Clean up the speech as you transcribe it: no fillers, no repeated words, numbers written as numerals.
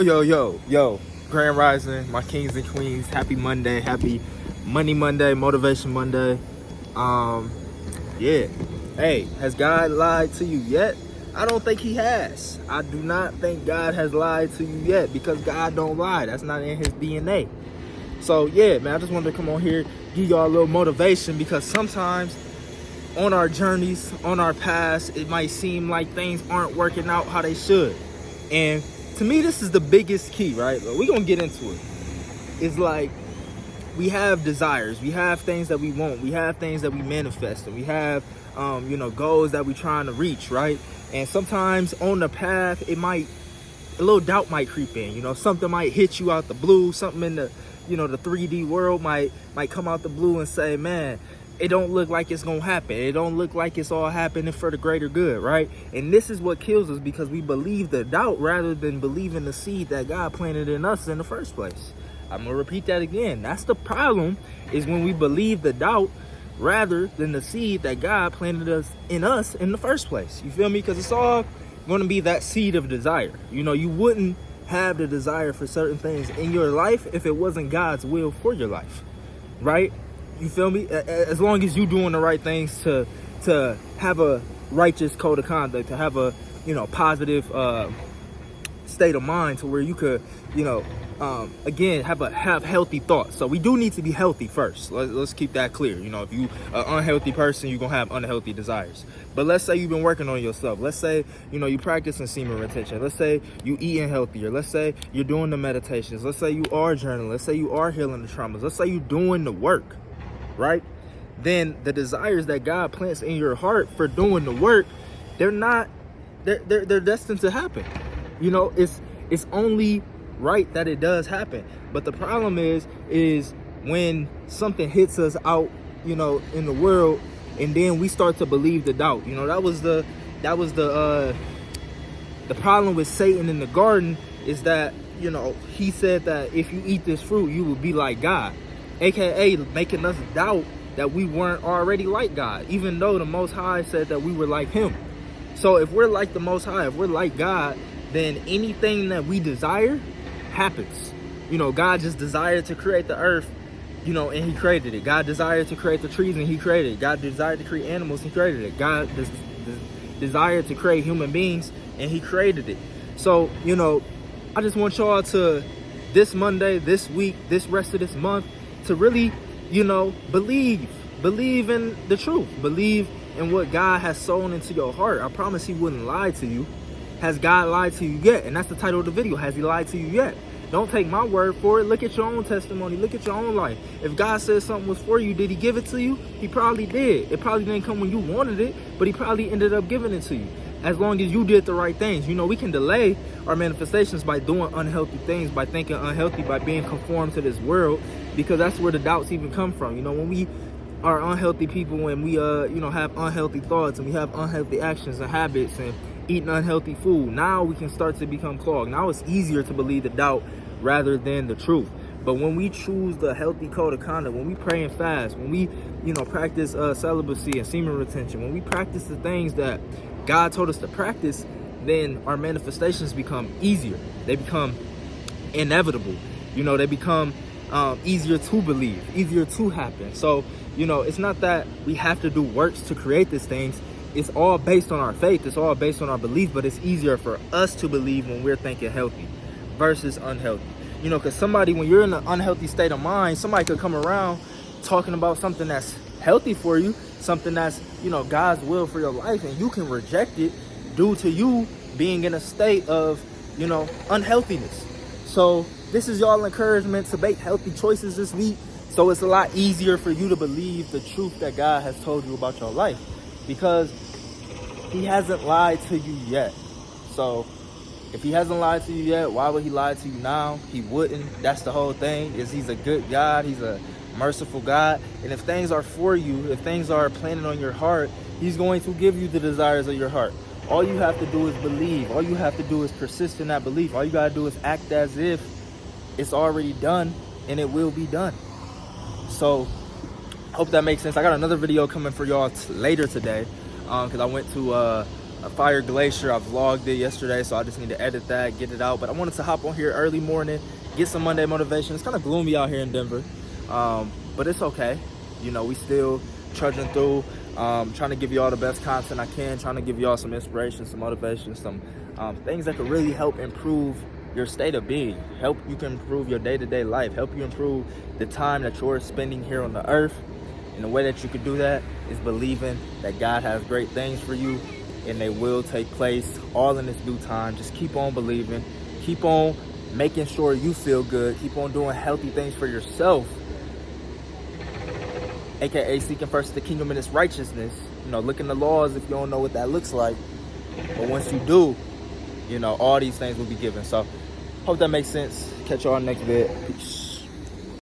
Yo, Grand Rising, my kings and queens. Happy Monday, happy Money Monday, Motivation Monday. Yeah. Hey, has God lied to you yet? I don't think he has. I do not think God has lied to you yet because God don't lie. That's not in his DNA. So yeah, man, I just wanted to come on here, give y'all a little motivation because sometimes on our journeys, on our paths, it might seem like things aren't working out how they should. And to me, this is the biggest key, right? We're going to get into it. It's like we have desires. We have things that we want. We have things that we manifest. And we have, goals that we're trying to reach, right? And sometimes on the path, a little doubt might creep in. Something might hit you out the blue. Something in the 3D world might come out the blue and say, man, it don't look like it's gonna happen. It don't look like it's all happening for the greater good, right? And this is what kills us because we believe the doubt rather than believing the seed that God planted in us in the first place. I'm gonna repeat that again. That's the problem, is when we believe the doubt rather than the seed that God planted in us in the first place. You feel me? Because it's all gonna be that seed of desire. You wouldn't have the desire for certain things in your life if it wasn't God's will for your life, right? You feel me? As long as you doing the right things to have a righteous code of conduct, to have a positive state of mind, to where you could again have healthy thoughts. So we do need to be healthy first. Let's keep that clear. If you an unhealthy person, you're gonna have unhealthy desires. But let's say you've been working on yourself. Let's say you practicing semen retention. Let's say you eating healthier. Let's say you're doing the meditations. Let's say you are journaling. Let's say you are healing the traumas. Let's say you're doing the work, right? Then the desires that God plants in your heart for doing the work, they're destined to happen. It's only right that it does happen. But the problem is when something hits us out, in the world, and then we start to believe the doubt. That was the problem with Satan in the garden, is that he said that if you eat this fruit, you will be like God, aka making us doubt that we weren't already like God, even though the Most High said that we were like him. So if we're like the Most High, if we're like God, then anything that we desire happens. God just desired to create the earth, and he created it. God desired to create the trees, and he created it. God desired to create animals, he created it. God desired to create human beings, and he created it. So, I just want y'all to, this Monday, this week, this rest of this month, to really, believe in the truth. Believe in what God has sown into your heart. I promise he wouldn't lie to you. Has God lied to you yet? And that's the title of the video. Has he lied to you yet? Don't take my word for it. Look at your own testimony. Look at your own life. If God said something was for you, did he give it to you? He probably did. It probably didn't come when you wanted it, but he probably ended up giving it to you. As long as you did the right things. We can delay our manifestations by doing unhealthy things, by thinking unhealthy, by being conformed to this world, because that's where the doubts even come from. When we are unhealthy people, when we have unhealthy thoughts, and we have unhealthy actions and habits, and eating unhealthy food, now we can start to become clogged. Now it's easier to believe the doubt rather than the truth. But when we choose the healthy code of conduct, when we pray and fast, when we practice celibacy and semen retention, when we practice the things that God told us to practice, then our manifestations become easier. They become inevitable. They become easier to believe, easier to happen. So it's not that we have to do works to create these things. It's all based on our faith. It's all based on our belief, but it's easier for us to believe when we're thinking healthy versus unhealthy. Because somebody, when you're in an unhealthy state of mind, somebody could come around talking about something that's healthy for you, something that's, God's will for your life, and you can reject it due to you being in a state of, unhealthiness. So this is y'all encouragement to make healthy choices this week, so it's a lot easier for you to believe the truth that God has told you about your life, because he hasn't lied to you yet. So if he hasn't lied to you yet, why would he lie to you now? He wouldn't. That's the whole thing, is he's a good God. He's a merciful God. And if things are for you, if things are planted on your heart, he's going to give you the desires of your heart. All you have to do is believe. All you have to do is persist in that belief. All you got to do is act as if it's already done, and it will be done. So hope that makes sense. I got another video coming for y'all later today, because I went to a fire glacier. I vlogged it yesterday, so I just need to edit that, get it out. But I wanted to hop on here early morning, get some Monday motivation. It's kind of gloomy out here in Denver, but it's okay. You know, we still trudging through, trying to give you all the best content I can, trying to give you all some inspiration, some motivation, some things that could really help improve your state of being, help you can improve your day-to-day life, help you improve the time that you're spending here on the earth. And the way that you could do that is believing that God has great things for you, and they will take place all in its due time. Just keep on believing, keep on making sure you feel good, keep on doing healthy things for yourself, aka seeking first the kingdom and its righteousness. You know, look in the laws if you don't know what that looks like, but once you do, you know, all these things will be given. So hope that makes sense. Catch y'all next vid. Peace.